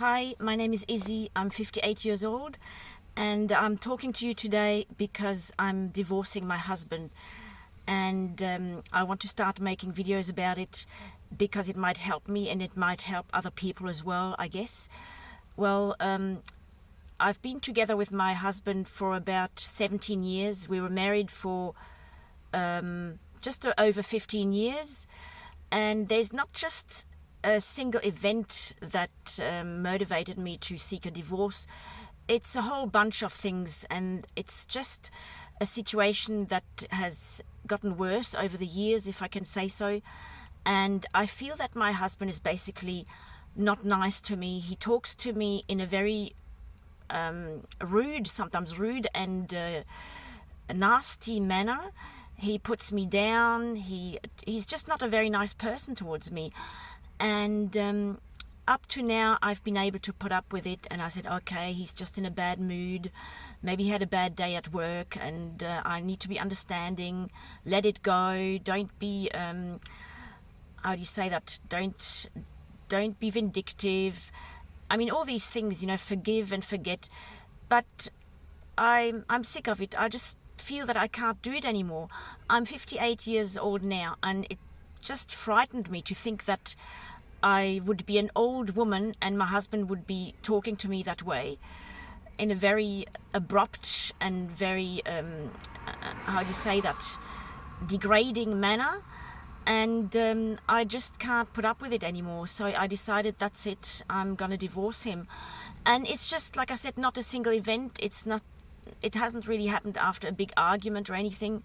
Hi, my name is Izzy. I'm 58 years old, and I'm talking to you today because I'm divorcing my husband. And I want to start making videos about it because it might help me and it might help other people as well, I guess. Well, I've been together with my husband for about 17 years. We were married for just over 15 years. And there's not just a single event that motivated me to seek a divorce. It's a whole bunch of things, and it's just a situation that has gotten worse over the years, if I can say so. And I feel that my husband is basically not nice to me. He talks to me in a very sometimes rude and nasty manner. He puts me down. He's just not a very nice person towards me. And up to now, I've been able to put up with it. And I said, okay, he's just in a bad mood. Maybe he had a bad day at work, and I need to be understanding. Let it go. Don't be, how do you say that? Don't be vindictive. I mean, all these things, forgive and forget. But I'm sick of it. I just feel that I can't do it anymore. I'm 58 years old now, and it just frightened me to think that I would be an old woman and my husband would be talking to me that way in a very abrupt and very how do you say that, degrading manner. And I just can't put up with it anymore. So I decided, that's it, I'm gonna divorce him. And it's just, like I said, not a single event. It hasn't really happened after a big argument or anything.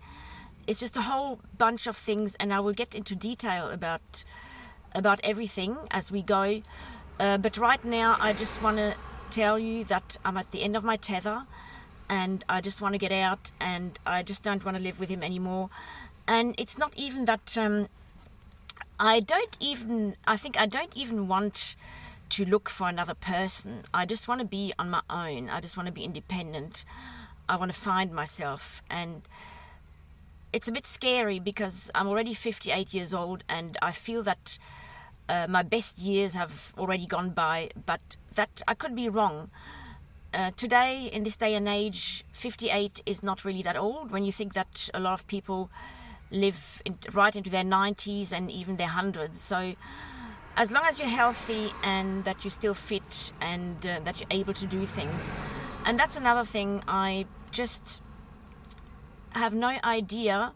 It's just a whole bunch of things, and I will get into detail about everything as we go. But right now, I just want to tell you that I'm at the end of my tether, and I just want to get out, and I just don't want to live with him anymore. And it's not even that I don't even want to look for another person. I just want to be on my own. I just want to be independent. I want to find myself. And it's a bit scary because I'm already 58 years old, and I feel that my best years have already gone by, but that I could be wrong. Today, in this day and age, 58 is not really that old when you think that a lot of people live right into their 90s and even their hundreds. So as long as you're healthy and that you're still fit and that you're able to do things. And that's another thing. I just have no idea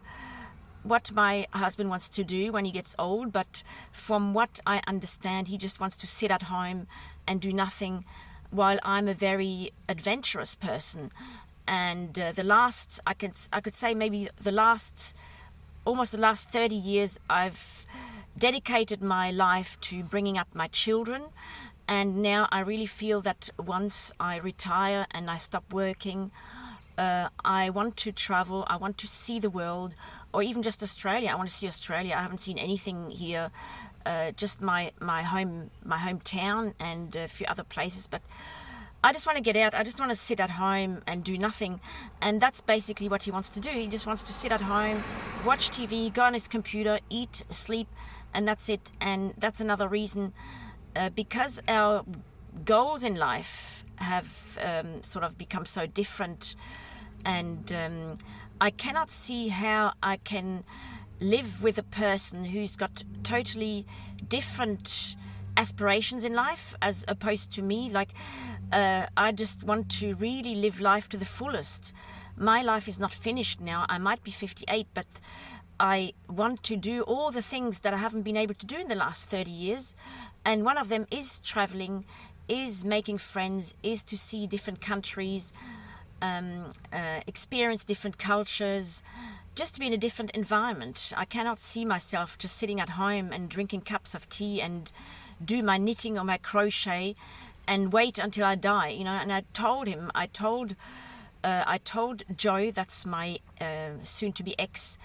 what my husband wants to do when he gets old, but from what I understand, he just wants to sit at home and do nothing, while I'm a very adventurous person. And I could say maybe almost the last 30 years, I've dedicated my life to bringing up my children. And now I really feel that once I retire and I stop working, I want to travel. I want to see the world, or even just Australia. I want to see Australia. I haven't seen anything here, just my hometown and a few other places. But I just want to get out. I just want to sit at home and do nothing. And that's basically what he wants to do. He just wants to sit at home, watch TV, go on his computer, eat, sleep, and that's it. And that's another reason, because our goals in life have sort of become so different. And I cannot see how I can live with a person who's got totally different aspirations in life as opposed to me. Like, I just want to really live life to the fullest. My life is not finished now. I might be 58, but I want to do all the things that I haven't been able to do in the last 30 years. And one of them is traveling, is making friends, is to see different countries, experience different cultures, just to be in a different environment. I cannot see myself just sitting at home and drinking cups of tea and do my knitting or my crochet and wait until I die, And I told him, I told Joe, that's my soon-to-be ex,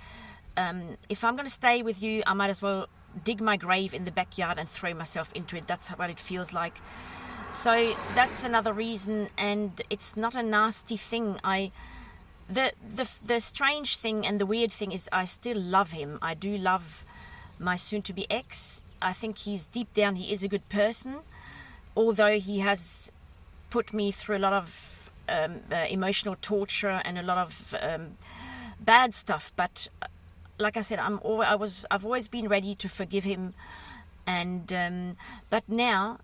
if I'm going to stay with you, I might as well dig my grave in the backyard and throw myself into it. That's what it feels like. So that's another reason, and it's not a nasty thing. The strange thing and the weird thing is I still love him. I do love my soon-to-be ex. I think deep down he is a good person. although he has put me through a lot of emotional torture and a lot of bad stuff, but like I said, I've always been ready to forgive him, and but now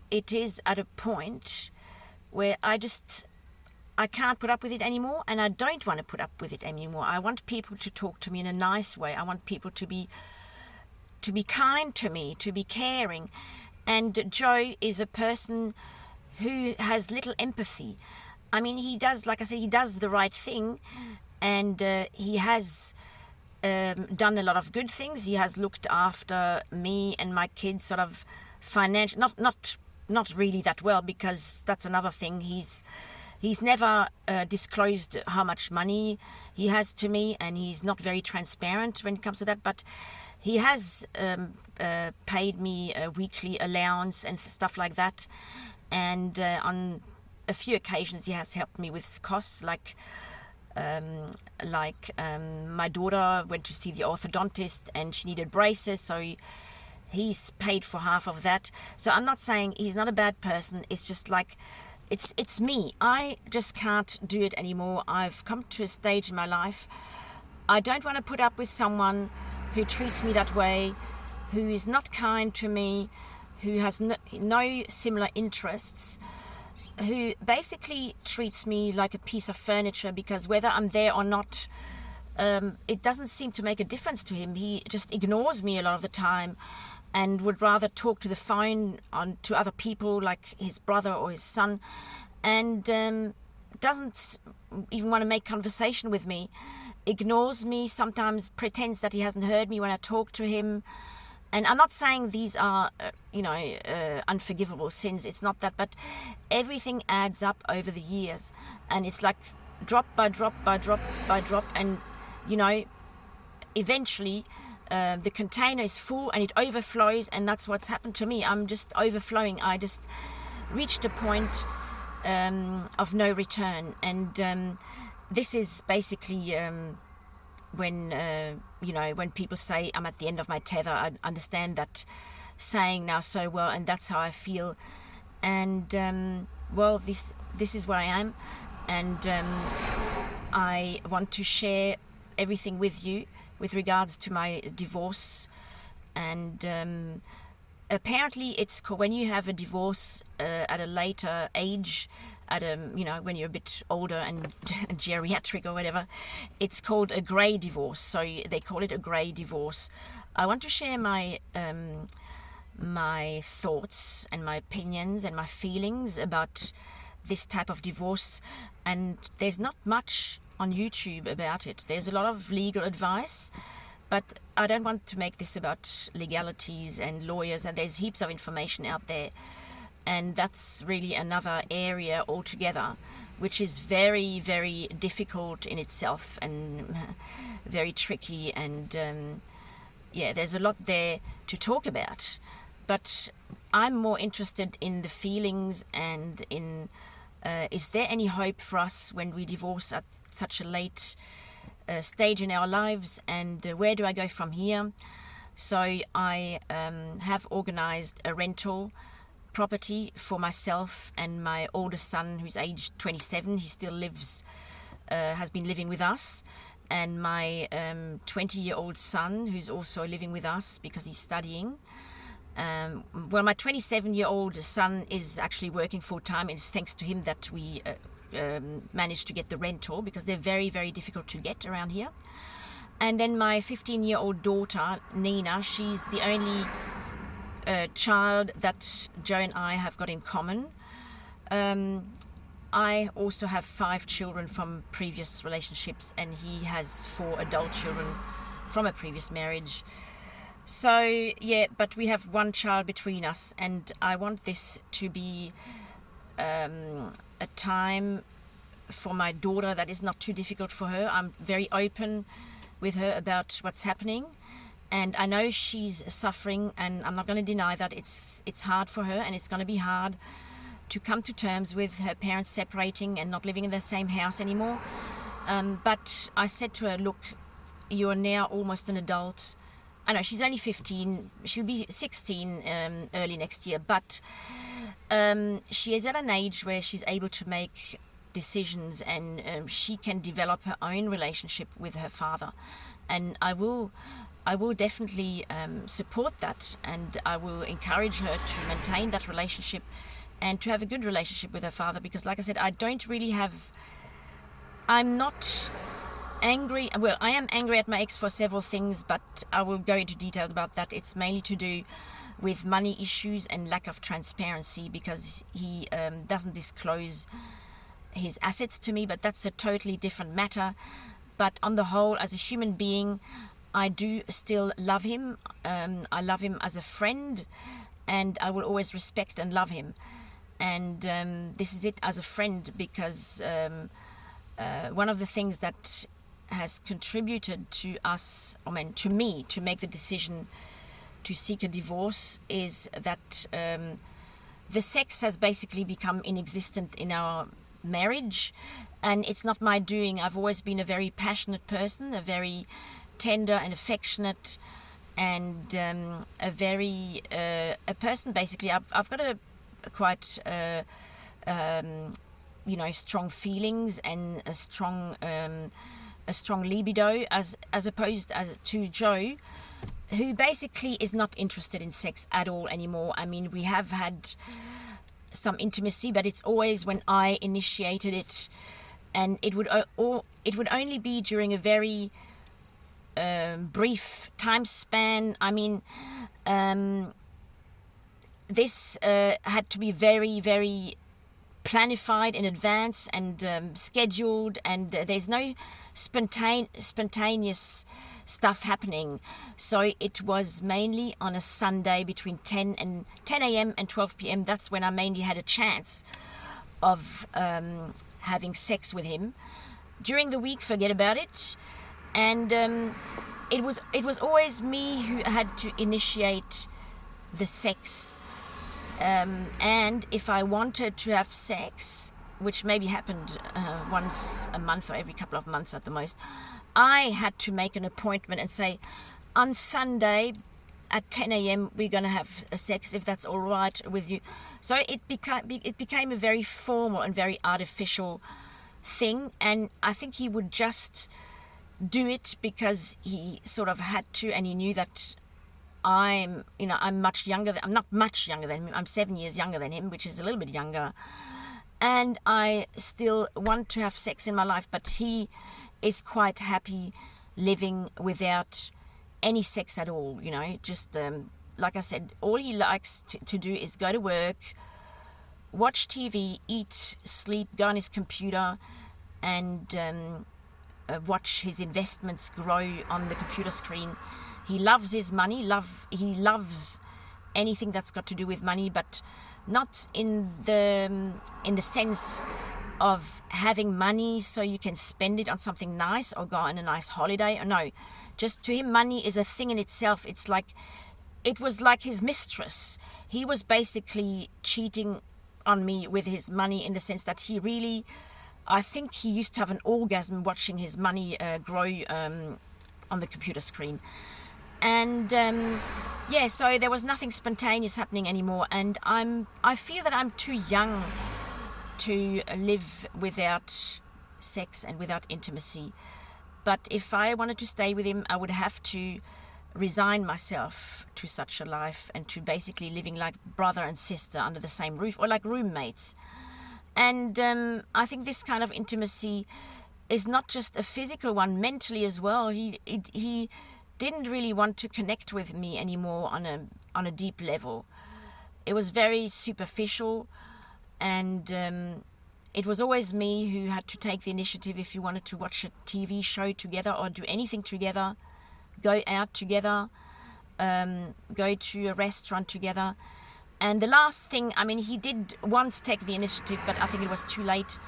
it is at a point where I can't put up with it anymore, and I don't want to put up with it anymore. I want people to talk to me in a nice way. I want people to be kind to me, to be caring. And Joe is a person who has little empathy. I mean, he does, like I said, he does the right thing, and he has done a lot of good things. He has looked after me and my kids sort of financially, not really that well, because that's another thing. He's never disclosed how much money he has to me, and he's not very transparent when it comes to that. But he has paid me a weekly allowance and stuff like that. And on a few occasions, he has helped me with costs, like my daughter went to see the orthodontist and she needed braces, so he's paid for half of that. So I'm not saying he's not a bad person. It's just like, it's me. I just can't do it anymore. I've come to a stage in my life. I don't want to put up with someone who treats me that way, who is not kind to me, who has no similar interests, who basically treats me like a piece of furniture, because whether I'm there or not, it doesn't seem to make a difference to him. He just ignores me a lot of the time and would rather talk to the phone to other people, like his brother or his son, and doesn't even want to make conversation with me, ignores me, sometimes pretends that he hasn't heard me when I talk to him. And I'm not saying these are, unforgivable sins. It's not that, but everything adds up over the years, and it's like drop by drop by drop by drop, and eventually the container is full and it overflows, and that's what's happened to me. I'm just overflowing. I just reached a point of no return, and this is basically when people say I'm at the end of my tether. I understand that saying now so well, and that's how I feel. And this is where I am, and I want to share everything with you with regards to my divorce. And apparently it's called, when you have a divorce at a later age, when you're a bit older and geriatric or whatever, it's called a grey divorce. So they call it a grey divorce. I want to share my thoughts and my opinions and my feelings about this type of divorce. And there's not much on YouTube about it. There's a lot of legal advice, but I don't want to make this about legalities and lawyers, and there's heaps of information out there. And that's really another area altogether, which is very, very difficult in itself and very tricky. And there's a lot there to talk about. But I'm more interested in the feelings and in is there any hope for us when we divorce at such a late stage in our lives, and where do I go from here? So I have organized a rental property for myself and my oldest son, who's aged 27. He still has been living with us, and my 20-year-old son, who's also living with us because he's studying. My 27-year-old son is actually working full-time, and it's thanks to him that we managed to get the rental, because they're very, very difficult to get around here. And then my 15-year-old daughter, Nina, she's the only child that Joe and I have got in common. I also have 5 children from previous relationships, and he has 4 adult children from a previous marriage. So but we have 1 child between us, and I want this to be a time for my daughter that is not too difficult for her. I'm very open with her about what's happening, and I know she's suffering, and I'm not going to deny that it's hard for her, and it's going to be hard to come to terms with her parents separating and not living in the same house anymore. But I said to her, look, you're now almost an adult. I know she's only 15, she'll be 16 early next year, but she is at an age where she's able to make decisions, and she can develop her own relationship with her father, and I will definitely support that, and I will encourage her to maintain that relationship and to have a good relationship with her father, because like I said, I'm not angry. Well, I am angry at my ex for several things, but I will go into detail about that. It's mainly to do with money issues and lack of transparency, because he doesn't disclose his assets to me, but that's a totally different matter. But on the whole, as a human being, I do still love him. I love him as a friend, and I will always respect and love him. And this is it, as a friend, because one of the things that has contributed to us, to me, to make the decision to seek a divorce is that the sex has basically become inexistent in our marriage, and it's not my doing. I've always been a very passionate person, a very tender and affectionate, and a person basically. I've got a quite strong feelings and a strong libido, as opposed to Joe, who basically is not interested in sex at all anymore. I mean, we have had some intimacy, but it's always when I initiated it, and it would only be during a very brief time span. I mean, this had to be very, very planified in advance and scheduled, and there's no spontaneous stuff happening. So it was mainly on a Sunday between 10 a.m. and 12 p.m. That's when I mainly had a chance of having sex with him. During the week, forget about it. And it was always me who had to initiate the sex. And if I wanted to have sex, which maybe happened once a month or every couple of months at the most, I had to make an appointment and say, on Sunday at 10 a.m. we're going to have sex, if that's all right with you. So it became a very formal and very artificial thing, and I think he would just do it because he sort of had to, and he knew that I'm much younger. I'm not much younger than him. I'm 7 years younger than him, which is a little bit younger. And I still want to have sex in my life, but he is quite happy living without any sex at all. Just like I said, all he likes to do is go to work, watch TV, eat, sleep, go on his computer, and watch his investments grow on the computer screen. He loves his money. He loves anything that's got to do with money, but not in the sense of having money so you can spend it on something nice or go on a nice holiday. No, just to him, money is a thing in itself. It was like his mistress. He was basically cheating on me with his money, in the sense that I think he used to have an orgasm watching his money grow on the computer screen. And so there was nothing spontaneous happening anymore, and I feel that I'm too young to live without sex and without intimacy. But if I wanted to stay with him, I would have to resign myself to such a life, and to basically living like brother and sister under the same roof, or like roommates. And I think this kind of intimacy is not just a physical one, mentally as well. He didn't really want to connect with me anymore on a deep level. It was very superficial, and it was always me who had to take the initiative. If you wanted to watch a TV show together or do anything together, go out together, go to a restaurant together. And the last thing, he did once take the initiative, but I think it was too late.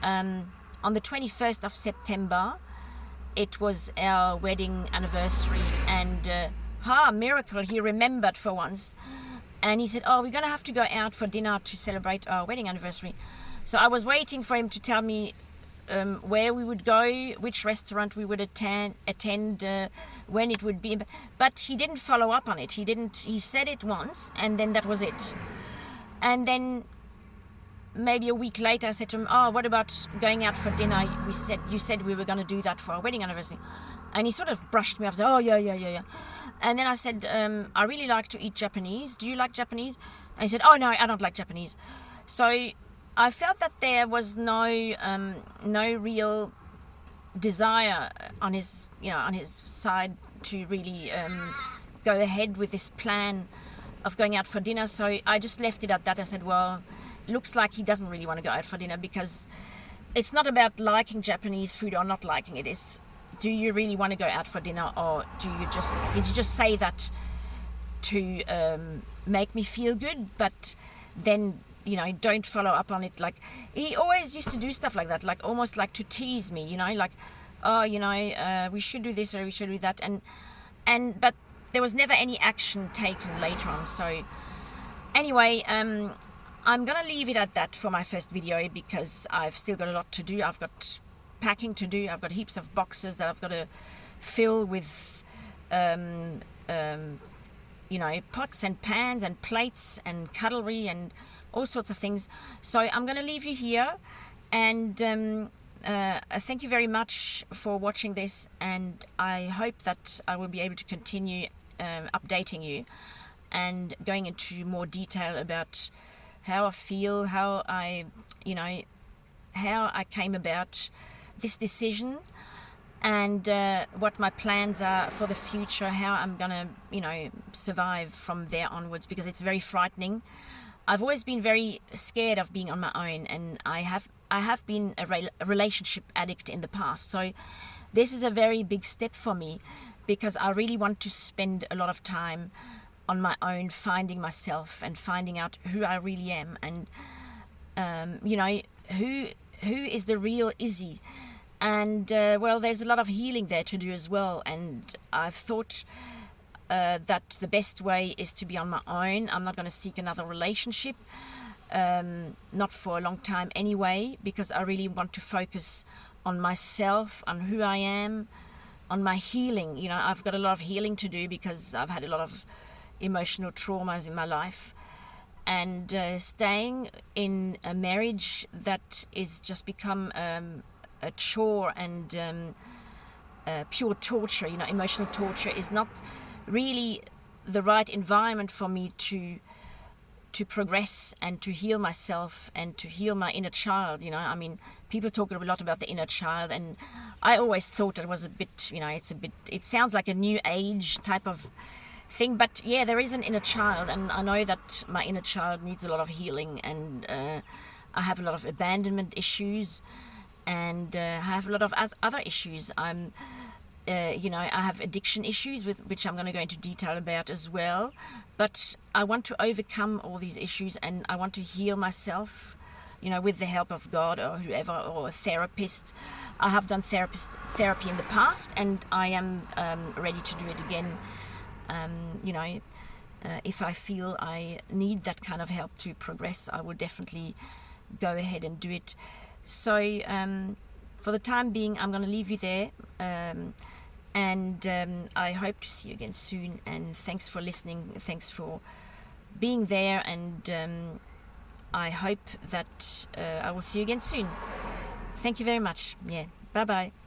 On the 21st of September, it was our wedding anniversary, and miracle, he remembered for once. And he said, we're going to have to go out for dinner to celebrate our wedding anniversary. So I was waiting for him to tell me where we would go, which restaurant we would attend, when it would be. But he didn't follow up on it. He said it once, and then that was it. And then maybe a week later, I said to him, "Oh, what about going out for dinner? You said we were going to do that for our wedding anniversary." And he sort of brushed me off, said, "Oh, yeah." And then I said, "I really like to eat Japanese. Do you like Japanese?" And he said, "Oh, no, I don't like Japanese." So I felt that there was no real desire on his side to really go ahead with this plan of going out for dinner. So I just left it at that. I said, well, looks like he doesn't really want to go out for dinner, because it's not about liking Japanese food or not liking it. It's, do you really want to go out for dinner, or did you just say that to make me feel good, but then don't follow up on it? Like, he always used to do stuff like that, like almost like to tease me, like, oh, we should do this or we should do that, but there was never any action taken later on. So anyway, I'm gonna leave it at that for my first video, because I've still got a lot to do. I've got packing to do. I've got heaps of boxes that I've got to fill with pots and pans and plates and cutlery and all sorts of things. So I'm going to leave you here, and thank you very much for watching this, and I hope that I will be able to continue updating you and going into more detail about how I feel, how I came about this decision, and what my plans are for the future, how I'm gonna survive from there onwards, because it's very frightening. I've always been very scared of being on my own, and I have been a relationship addict in the past. So this is a very big step for me, because I really want to spend a lot of time on my own, finding myself and finding out who I really am, and who is the real Izzy. And well, there's a lot of healing there to do as well, and I've thought that the best way is to be on my own. I'm not going to seek another relationship, not for a long time anyway, because I really want to focus on myself, on who I am, on my healing. I've got a lot of healing to do, because I've had a lot of emotional traumas in my life, and staying in a marriage that is just become a chore and pure torture, emotional torture, is not really the right environment for me to progress and to heal myself and to heal my inner child. People talk a lot about the inner child, and I always thought it was a bit, it sounds like a new age type of thing, but yeah, there is an inner child, and I know that my inner child needs a lot of healing, and I have a lot of abandonment issues, and I have a lot of other issues. I have addiction issues, with which I'm going to go into detail about as well, but I want to overcome all these issues, and I want to heal myself, with the help of God or whoever, or a therapist. I have done therapy in the past, and I am ready to do it again. If I feel I need that kind of help to progress, I will definitely go ahead and do it. So for the time being, I'm going to leave you there, and I hope to see you again soon, and thanks for listening, thanks for being there, and I hope that I will see you again soon. Thank you very much. Yeah, bye bye.